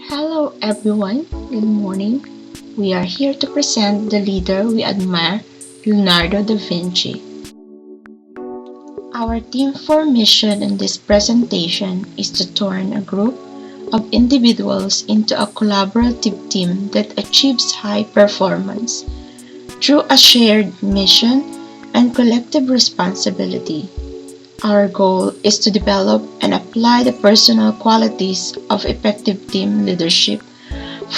Hello everyone, good morning. We are here to present the leader we admire, Leonardo da Vinci. Our theme for mission in this presentation is to turn a group of individuals into a collaborative team that achieves high performance through a shared mission and collective responsibility. Our goal is to develop and apply the personal qualities of effective team leadership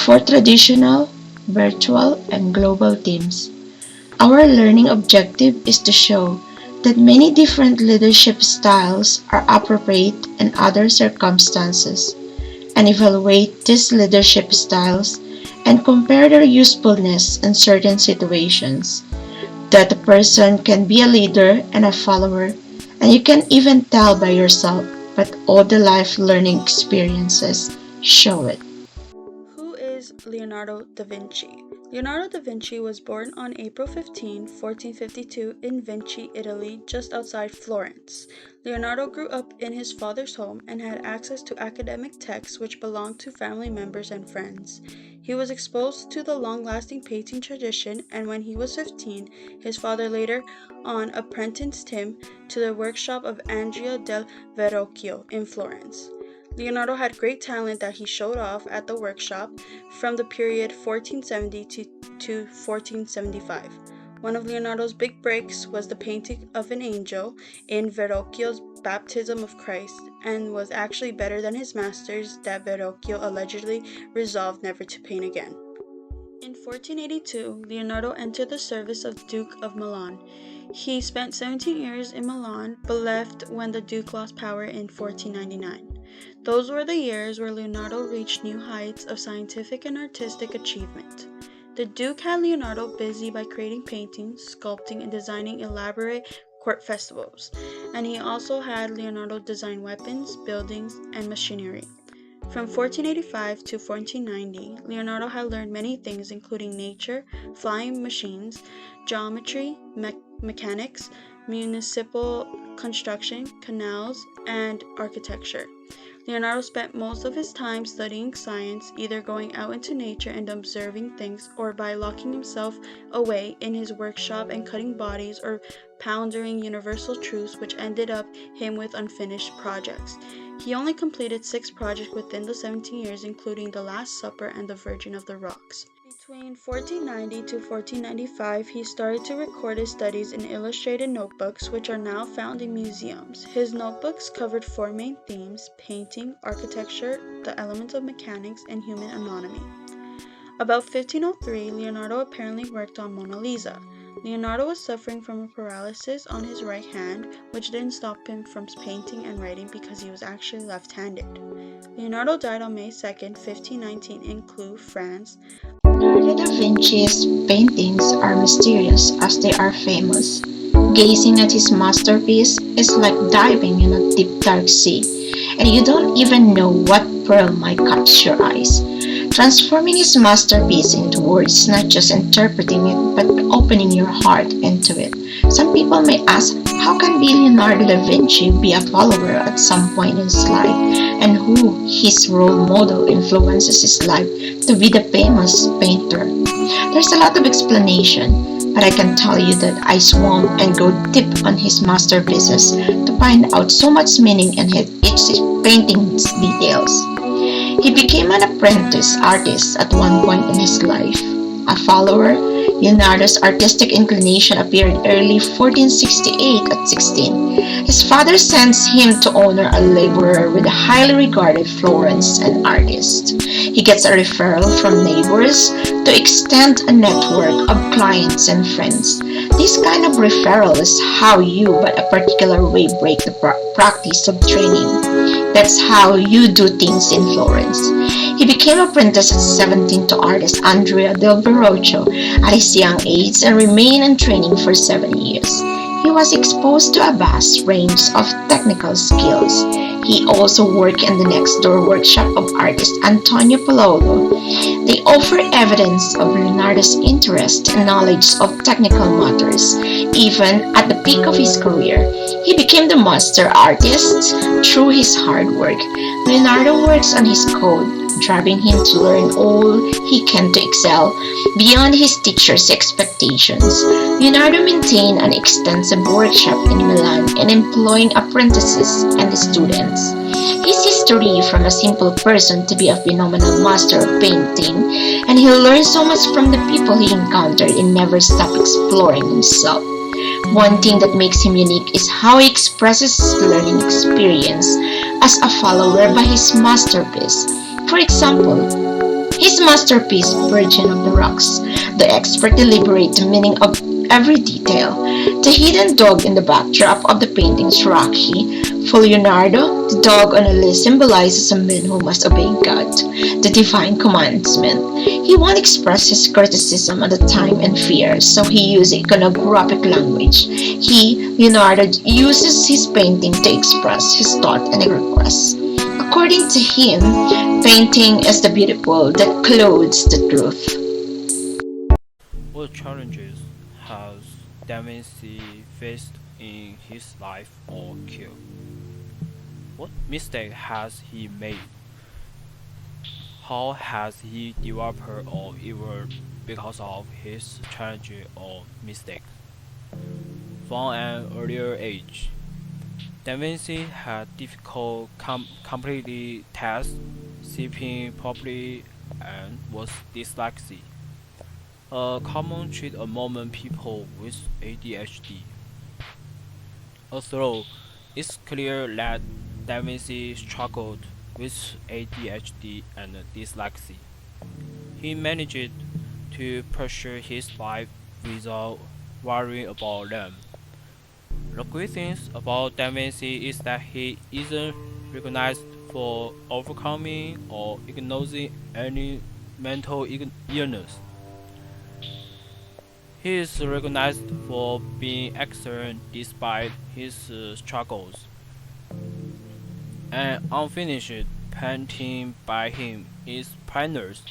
for traditional, virtual, and global teams. Our learning objective is to show that many different leadership styles are appropriate in other circumstances, and evaluate these leadership styles and compare their usefulness in certain situations. That a person can be a leader and a follower, and you can even tell by yourself, but all the life learning experiences show it. Who is Leonardo da Vinci? Leonardo da Vinci was born on April 15, 1452 in Vinci, Italy, just outside Florence. Leonardo grew up in his father's home and had access to academic texts which belonged to family members and friends. He was exposed to the long-lasting painting tradition, and when he was 15, his father later on apprenticed him to the workshop of Andrea del Verrocchio in Florence. Leonardo had great talent that he showed off at the workshop from the period 1470 to 1475. One of Leonardo's big breaks was the painting of an angel in Verrocchio's Baptism of Christ, and was actually better than his masters that Verrocchio allegedly resolved never to paint again. In 1482, Leonardo entered the service of Duke of Milan. He spent 17 years in Milan, but left when the Duke lost power in 1499. Those were the years where Leonardo reached new heights of scientific and artistic achievement. The Duke had Leonardo busy by creating paintings, sculpting, and designing elaborate court festivals, and he also had Leonardo design weapons, buildings, and machinery. From 1485 to 1490, Leonardo had learned many things including nature, flying machines, geometry, mechanics, municipal construction, canals, and architecture. Leonardo spent most of his time studying science, either going out into nature and observing things, or by locking himself away in his workshop and cutting bodies or pondering universal truths, which ended up him with unfinished projects. He only completed 6 projects within the 17 years, including The Last Supper and The Virgin of the Rocks. Between 1490 to 1495, he started to record his studies in illustrated notebooks, which are now found in museums. His notebooks covered 4 main themes: painting, architecture, the elements of mechanics, and human anatomy. About 1503, Leonardo apparently worked on Mona Lisa. Leonardo was suffering from a paralysis on his right hand, which didn't stop him from painting and writing because he was actually left-handed. Leonardo died on May 2, 1519 in Cloux, France. Leonardo da Vinci's paintings are mysterious as they are famous. Gazing at his masterpiece is like diving in a deep dark sea, and you don't even know what pearl might catch your eyes. Transforming his masterpiece into words, not just interpreting it, but opening your heart into it. Some people may ask, how can Leonardo da Vinci be a follower at some point in his life, and who his role model influences his life to be the famous painter? There's a lot of explanation, but I can tell you that I swam and go deep on his masterpieces to find out so much meaning in each painting's details. He became an apprentice artist at one point in his life. A follower, Leonardo's artistic inclination appeared early 1468 at 16. His father sends him to honor a laborer with a highly regarded Florence, an artist. He gets a referral from neighbors to extend a network of clients and friends. This kind of referral is how you, by a particular way, break the practice of training. That's how you do things in Florence. He became apprentice at 17 to artist Andrea del Verrocchio at his young age and remained in training for 7 years. He was exposed to a vast range of technical skills. He also worked in the next-door workshop of artist Antonio Palolo. They offer evidence of Leonardo's interest and knowledge of technical matters. Even at the peak of his career, he became the master artist through his hard work. Leonardo works on his code driving him to learn all he can to excel beyond his teacher's expectations. Leonardo maintained an extensive workshop in Milan and employing apprentices and students. His history from a simple person to be a phenomenal master of painting, and he learned so much from the people he encountered and never stopped exploring himself. One thing that makes him unique is how he expresses his learning experience as a follower by his masterpiece. For example, his masterpiece, Virgin of the Rocks, the expert deliberate the meaning of every detail. The hidden dog in the backdrop of the painting's Rocky. For Leonardo, the dog on a list symbolizes a man who must obey God, the divine commandment. He won't express his criticism at the time and fear, so he used iconographic language. Leonardo, uses his painting to express his thought and request. According to him, painting is the beautiful that clothes the truth. What challenges has Da Vinci faced in his life or career? What mistake has he made? How has he developed or evolved because of his challenge or mistakes? From an earlier age, Da Vinci had difficult completely tasks, sleeping properly, and was dyslexic, a common trait among people with ADHD. Although it's clear that Da Vinci struggled with ADHD and dyslexia, he managed to pursue his life without worrying about them. The great thing about Da Vinci is that he isn't recognized for overcoming or ignoring any mental illness. He is recognized for being excellent despite his struggles. An unfinished painting by him is prized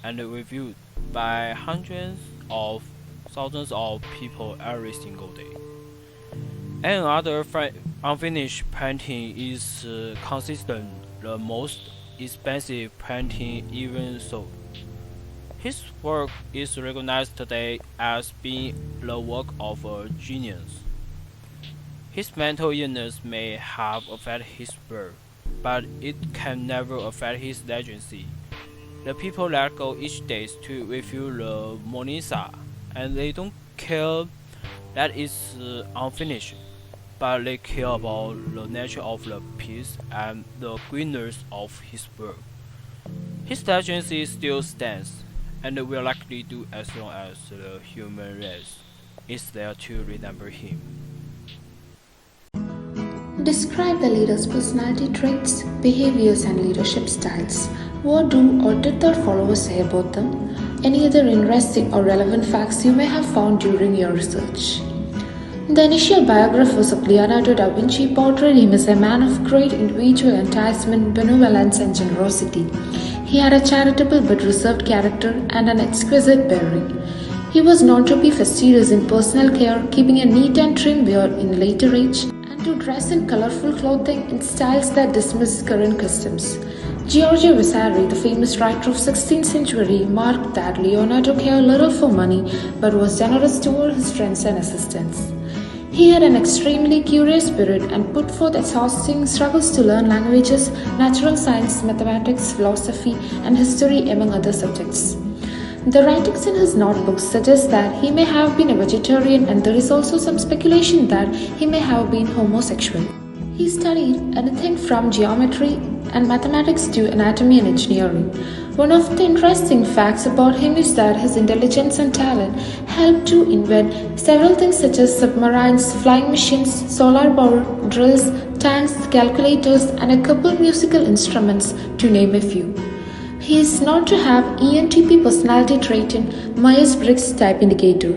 and reviewed by hundreds of thousands of people every single day. Another unfinished painting is consistent, the most expensive painting even so. His work is recognized today as being the work of a genius. His mental illness may have affected his work, but it can never affect his legacy. The people that go each day to review the Mona Lisa, and they don't care that it's unfinished, but they care about the nature of the piece and the greatness of his work. His legacy still stands, and will likely do as long as the human race is there to remember him. Describe the leader's personality traits, behaviors, and leadership styles. What do or did their followers say about them? Any other interesting or relevant facts you may have found during your research. The initial biographers of Leonardo da Vinci portrayed him as a man of great individual enticement, benevolence, and generosity. He had a charitable but reserved character and an exquisite bearing. He was known to be fastidious in personal care, keeping a neat and trim beard in later age, and to dress in colorful clothing in styles that dismiss current customs. Giorgio Vasari, the famous writer of 16th century, marked that Leonardo cared little for money but was generous toward his friends and assistants. He had an extremely curious spirit and put forth exhausting struggles to learn languages, natural science, mathematics, philosophy, and history, among other subjects. The writings in his notebooks suggest that he may have been a vegetarian, and there is also some speculation that he may have been homosexual. He studied anything from geometry and mathematics to anatomy and engineering. One of the interesting facts about him is that his intelligence and talent helped to invent several things such as submarines, flying machines, solar power, drills, tanks, calculators, and a couple musical instruments, to name a few. He is known to have ENTP personality trait in Myers-Briggs type indicator.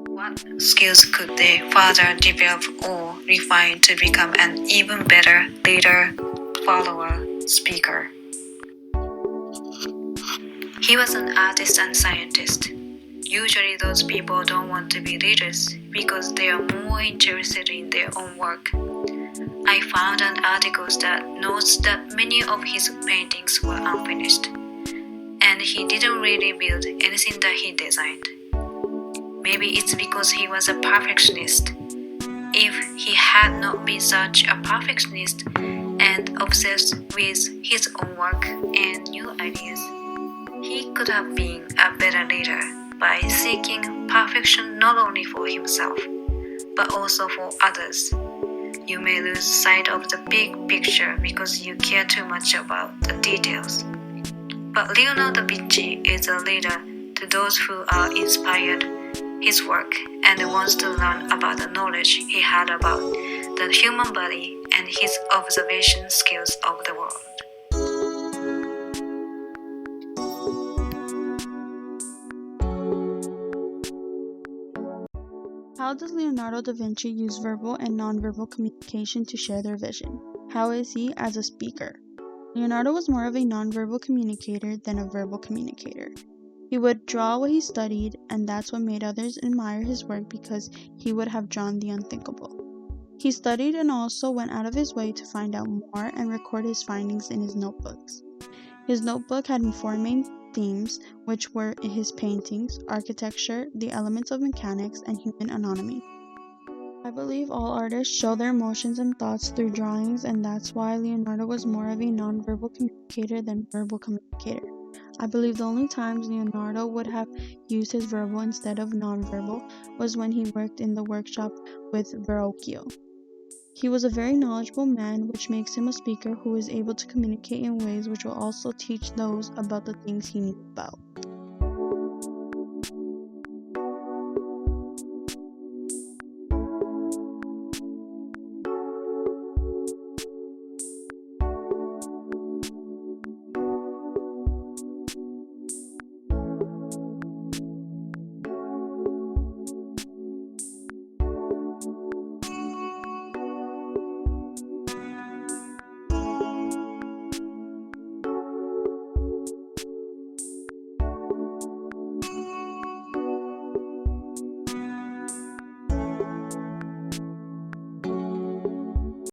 What skills could they further develop or refine to become an even better leader, follower, speaker? He was an artist and scientist. Usually those people don't want to be leaders because they are more interested in their own work. I found an article that notes that many of his paintings were unfinished, and he didn't really build anything that he designed. Maybe it's because he was a perfectionist. If he had not been such a perfectionist and obsessed with his own work and new ideas, he could have been a better leader by seeking perfection not only for himself, but also for others. You may lose sight of the big picture because you care too much about the details. But Leonardo da Vinci is a leader to those who are inspired his work and wants to learn about the knowledge he had about the human body and his observation skills of the world. How does Leonardo da Vinci use verbal and nonverbal communication to share their vision? How is he as a speaker? Leonardo was more of a nonverbal communicator than a verbal communicator. He would draw what he studied, and that's what made others admire his work because he would have drawn the unthinkable. He studied and also went out of his way to find out more and record his findings in his notebooks. His notebook had 4 main themes, which were his paintings, architecture, the elements of mechanics, and human anatomy. I believe all artists show their emotions and thoughts through drawings, and that's why Leonardo was more of a nonverbal communicator than verbal communicator. I believe the only times Leonardo would have used his verbal instead of nonverbal was when he worked in the workshop with Verrocchio. He was a very knowledgeable man, which makes him a speaker who is able to communicate in ways which will also teach those about the things he knew about.